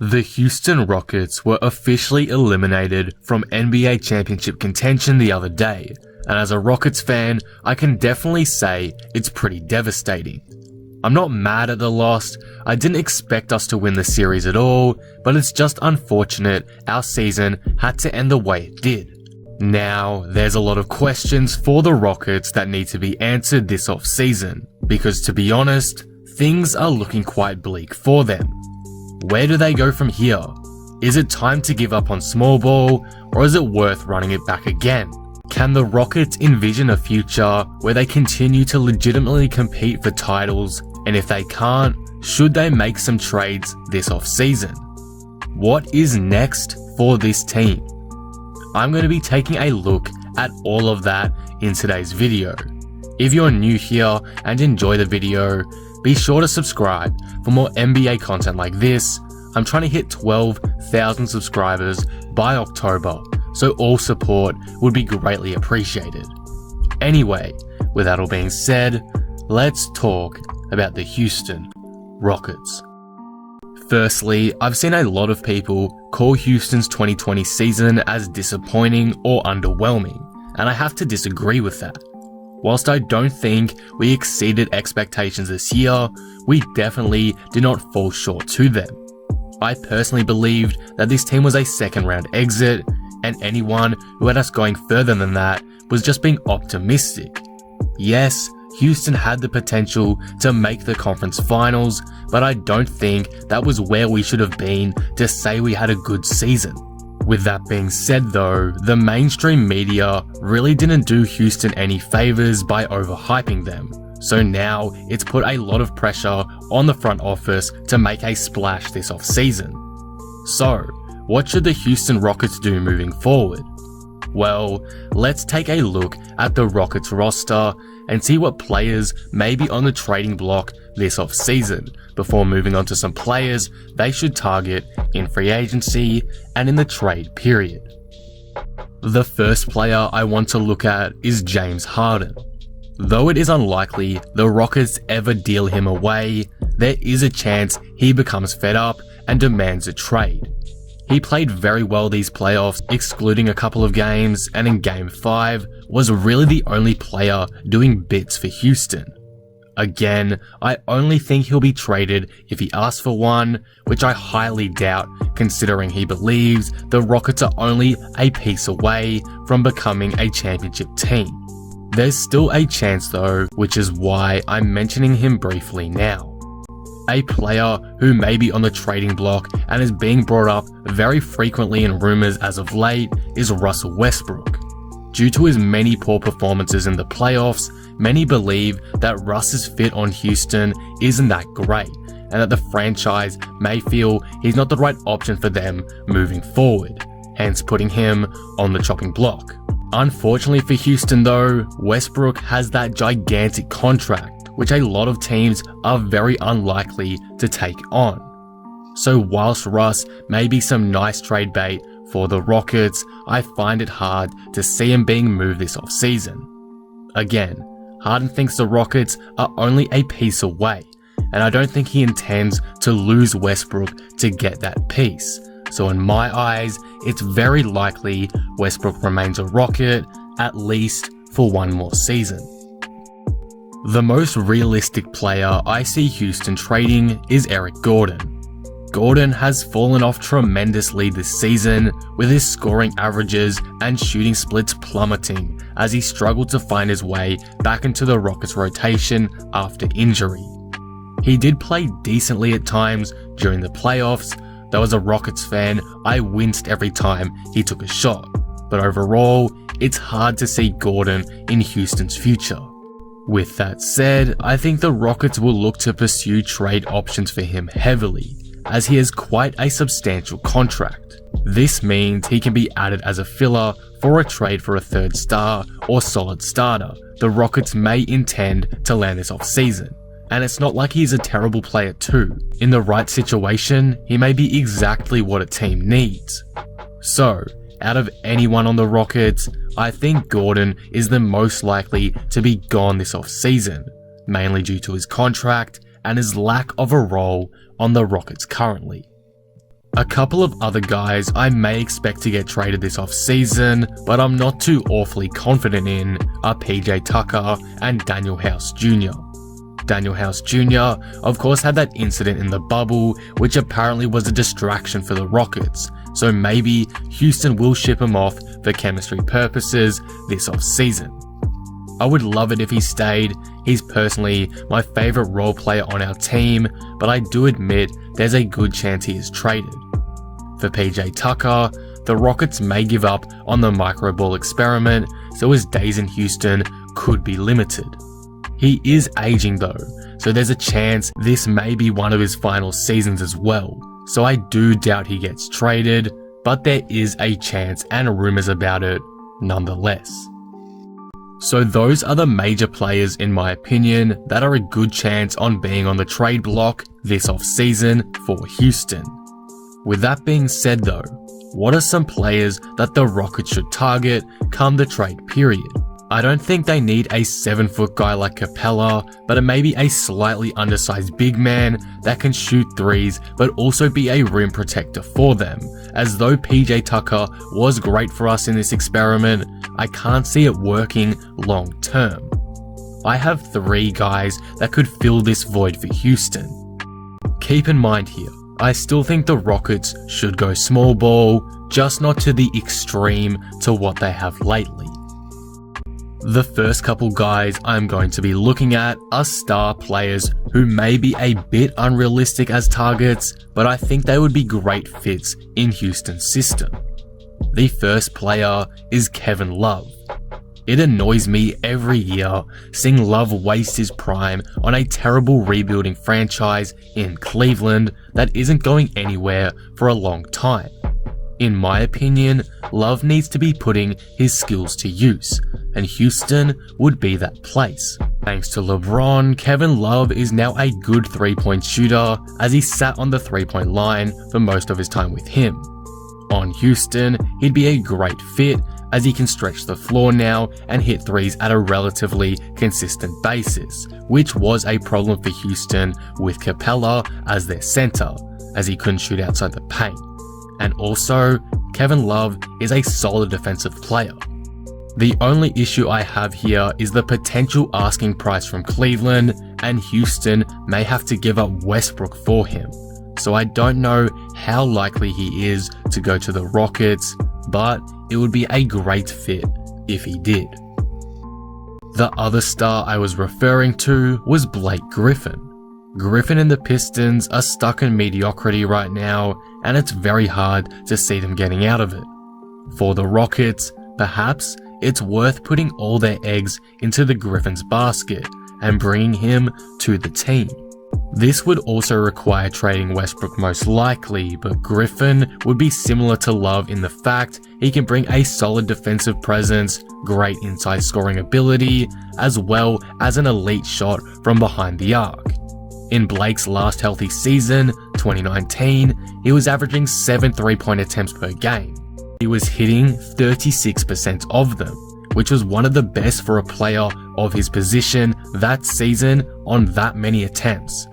The Houston Rockets were officially eliminated from NBA championship contention the other day, and as a Rockets fan, I can definitely say it's pretty devastating. I'm not mad at the loss. I didn't expect us to win the series at all, but it's just unfortunate our season had to end the way it did. Now, there's a lot of questions for the Rockets that need to be answered this offseason, because to be honest, things are looking quite bleak for them. Where do they go from here? Is it time to give up on small ball, or is it worth running it back again? Can the Rockets envision a future where they continue to legitimately compete for titles, and if they can't, should they make some trades this offseason? What is next for this team? I'm going to be taking a look at all of that in today's video. If you're new here and enjoy the video, be sure to subscribe for more NBA content like this. I'm trying to hit 12,000 subscribers by October, so all support would be greatly appreciated. Anyway, with that all being said, let's talk about the Houston Rockets. Firstly, I've seen a lot of people call Houston's 2020 season as disappointing or underwhelming, and I have to disagree with that. Whilst I don't think we exceeded expectations this year, we definitely did not fall short to them. I personally believed that this team was a second round exit, and anyone who had us going further than that was just being optimistic. Yes, Houston had the potential to make the conference finals, but I don't think that was where we should have been to say we had a good season. With that being said though, the mainstream media really didn't do Houston any favors by overhyping them, so now it's put a lot of pressure on the front office to make a splash this offseason. So, what should the Houston Rockets do moving forward? Well, let's take a look at the Rockets roster and see what players may be on the trading block this offseason before moving on to some players they should target in free agency and in the trade period. The first player I want to look at is James Harden. Though it is unlikely the Rockets ever deal him away, there is a chance he becomes fed up and demands a trade. He played very well these playoffs, excluding a couple of games, and in Game 5 was really the only player doing bits for Houston. Again, I only think he'll be traded if he asks for one, which I highly doubt considering he believes the Rockets are only a piece away from becoming a championship team. There's still a chance though, which is why I'm mentioning him briefly now. A player who may be on the trading block and is being brought up very frequently in rumors as of late is Russell Westbrook. Due to his many poor performances in the playoffs, many believe that Russ's fit on Houston isn't that great, and that the franchise may feel he's not the right option for them moving forward, hence putting him on the chopping block. Unfortunately for Houston though, Westbrook has that gigantic contract, which a lot of teams are very unlikely to take on. So whilst Russ may be some nice trade bait for the Rockets, I find it hard to see him being moved this offseason. Again, Harden thinks the Rockets are only a piece away, and I don't think he intends to lose Westbrook to get that piece. So in my eyes, it's very likely Westbrook remains a Rocket, at least for one more season. The most realistic player I see Houston trading is Eric Gordon. Gordon has fallen off tremendously this season, with his scoring averages and shooting splits plummeting as he struggled to find his way back into the Rockets rotation after injury. He did play decently at times during the playoffs, though as a Rockets fan I winced every time he took a shot, but overall it's hard to see Gordon in Houston's future. With that said, I think the Rockets will look to pursue trade options for him heavily, as he has quite a substantial contract. This means he can be added as a filler for a trade for a third star or solid starter the Rockets may intend to land this offseason. And it's not like he's a terrible player too. In the right situation, he may be exactly what a team needs. So, out of anyone on the Rockets, I think Gordon is the most likely to be gone this offseason, mainly due to his contract and his lack of a role on the Rockets currently. A couple of other guys I may expect to get traded this offseason, but I'm not too awfully confident in, are PJ Tucker and Daniel House Jr. Daniel House Jr. of course had that incident in the bubble, which apparently was a distraction for the Rockets, so maybe Houston will ship him off for chemistry purposes this offseason. I would love it if he stayed. He's personally my favourite role player on our team, but I do admit there's a good chance he is traded. For PJ Tucker, the Rockets may give up on the micro ball experiment, so his days in Houston could be limited. He is aging though, so there's a chance this may be one of his final seasons as well, so I do doubt he gets traded, but there is a chance and rumours about it nonetheless. So those are the major players in my opinion that are a good chance on being on the trade block this offseason for Houston. With that being said though, what are some players that the Rockets should target come the trade period? I don't think they need a 7-foot guy like Capella, but maybe a slightly undersized big man that can shoot threes but also be a rim protector for them. As though PJ Tucker was great for us in this experiment, I can't see it working long term. I have 3 guys that could fill this void for Houston. Keep in mind here, I still think the Rockets should go small ball, just not to the extreme to what they have lately. The first couple guys I'm going to be looking at are star players who may be a bit unrealistic as targets, but I think they would be great fits in Houston's system. The first player is Kevin Love. It annoys me every year seeing Love waste his prime on a terrible rebuilding franchise in Cleveland that isn't going anywhere for a long time. In my opinion, Love needs to be putting his skills to use, and Houston would be that place. Thanks to LeBron, Kevin Love is now a good 3-point shooter as he sat on the 3-point line for most of his time with him. On Houston, he'd be a great fit as he can stretch the floor now and hit threes at a relatively consistent basis, which was a problem for Houston with Capella as their center, as he couldn't shoot outside the paint. And also, Kevin Love is a solid defensive player. The only issue I have here is the potential asking price from Cleveland, and Houston may have to give up Westbrook for him. So I don't know how likely he is to go to the Rockets, but it would be a great fit if he did. The other star I was referring to was Blake Griffin. Griffin and the Pistons are stuck in mediocrity right now, and it's very hard to see them getting out of it. For the Rockets, perhaps it's worth putting all their eggs into the Griffin's basket and bringing him to the team. This would also require trading Westbrook most likely, but Griffin would be similar to Love in the fact he can bring a solid defensive presence, great inside scoring ability, as well as an elite shot from behind the arc. In Blake's last healthy season, 2019, he was averaging 7 3-point attempts per game. He was hitting 36% of them, which was one of the best for a player of his position that season on that many attempts.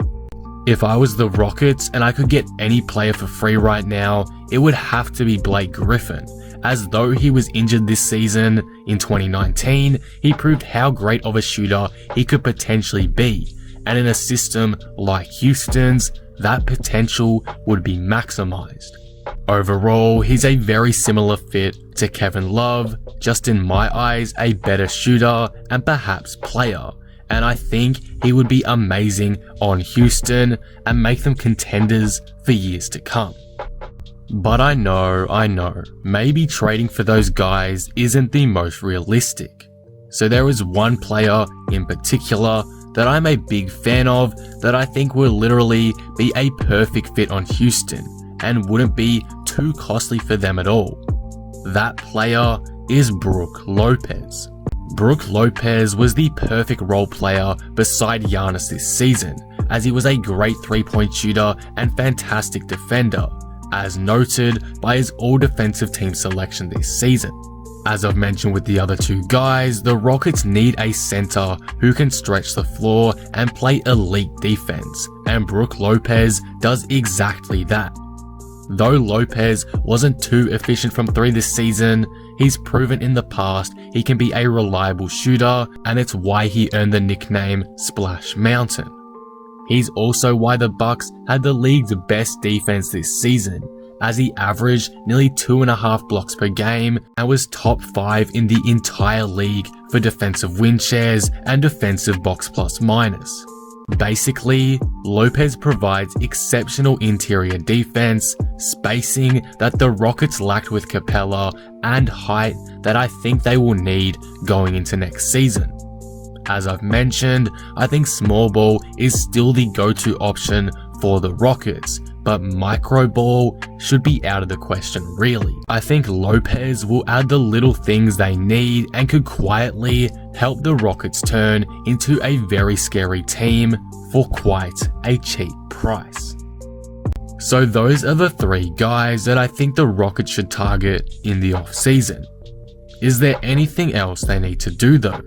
If I was the Rockets and I could get any player for free right now, it would have to be Blake Griffin. As though he was injured this season, in 2019, he proved how great of a shooter he could potentially be, and in a system like Houston's, that potential would be maximized. Overall, he's a very similar fit to Kevin Love, just in my eyes a better shooter and perhaps player, and I think he would be amazing on Houston and make them contenders for years to come. But I know, maybe trading for those guys isn't the most realistic. So there is one player in particular that I'm a big fan of that I think will literally be a perfect fit on Houston and wouldn't be too costly for them at all. That player is Brook Lopez. Brook Lopez was the perfect role player beside Giannis this season, as he was a great 3-point shooter and fantastic defender, as noted by his all-defensive team selection this season. As I've mentioned with the other 2 guys, the Rockets need a center who can stretch the floor and play elite defense, and Brook Lopez does exactly that. Though Lopez wasn't too efficient from 3 this season, he's proven in the past he can be a reliable shooter, and it's why he earned the nickname Splash Mountain. He's also why the Bucks had the league's best defense this season, as he averaged nearly 2.5 blocks per game and was top 5 in the entire league for defensive win shares and defensive box plus minus. Basically, Lopez provides exceptional interior defense, spacing that the Rockets lacked with Capella, and height that I think they will need going into next season. As I've mentioned, I think small ball is still the go-to option for the Rockets, but micro ball should be out of the question really. I think Lopez will add the little things they need and could quietly help the Rockets turn into a very scary team for quite a cheap price. So those are the 3 guys that I think the Rockets should target in the offseason. Is there anything else they need to do though?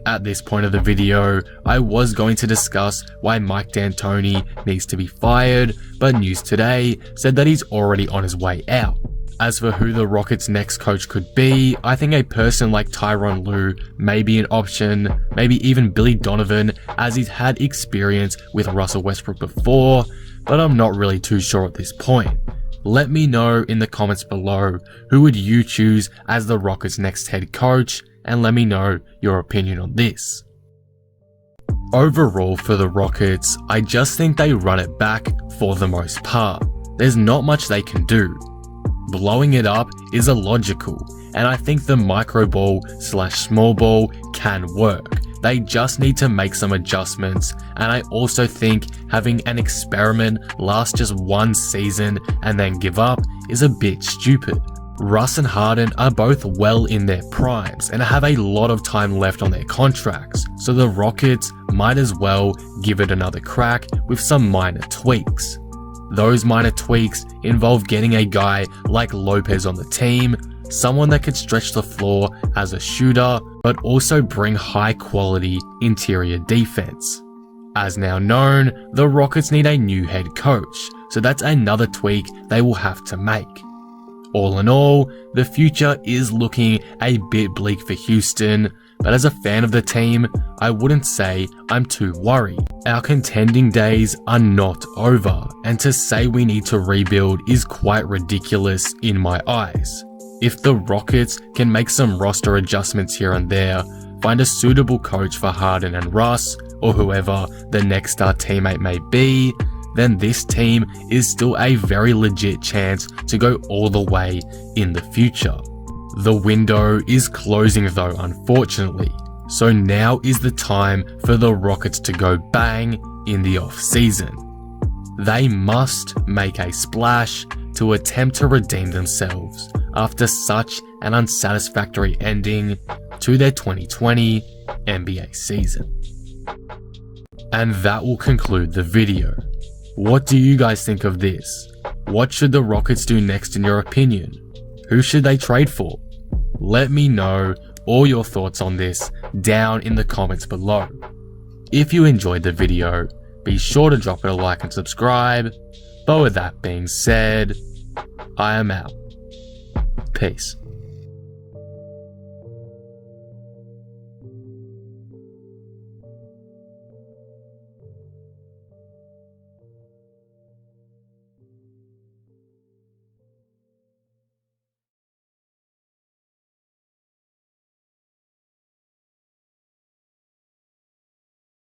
At this point of the video, I was going to discuss why Mike D'Antoni needs to be fired, but news today said that he's already on his way out. As for who the Rockets' next coach could be, I think a person like Tyronn Lue may be an option, maybe even Billy Donovan, as he's had experience with Russell Westbrook before, but I'm not really too sure at this point. Let me know in the comments below who would you choose as the Rockets' next head coach, and let me know your opinion on this. Overall for the Rockets, I just think they run it back for the most part. There's not much they can do. Blowing it up is illogical, and I think the micro ball / small ball can work. They just need to make some adjustments, and I also think having an experiment last just 1 season and then give up is a bit stupid. Russ and Harden are both well in their primes and have a lot of time left on their contracts, so the Rockets might as well give it another crack with some minor tweaks. Those minor tweaks involve getting a guy like Lopez on the team, someone that could stretch the floor as a shooter, but also bring high quality interior defense. As now known, the Rockets need a new head coach, so that's another tweak they will have to make. All in all, the future is looking a bit bleak for Houston, but as a fan of the team, I wouldn't say I'm too worried. Our contending days are not over, and to say we need to rebuild is quite ridiculous in my eyes. If the Rockets can make some roster adjustments here and there, find a suitable coach for Harden and Russ, or whoever the next star teammate may be, then this team is still a very legit chance to go all the way in the future. The window is closing though, unfortunately, so now is the time for the Rockets to go bang in the off-season. They must make a splash to attempt to redeem themselves after such an unsatisfactory ending to their 2020 NBA season. And that will conclude the video. What do you guys think of this? What should the Rockets do next in your opinion? Who should they trade for? Let me know all your thoughts on this down in the comments below. If you enjoyed the video, be sure to drop it a like and subscribe. But with that being said, I am out. Peace.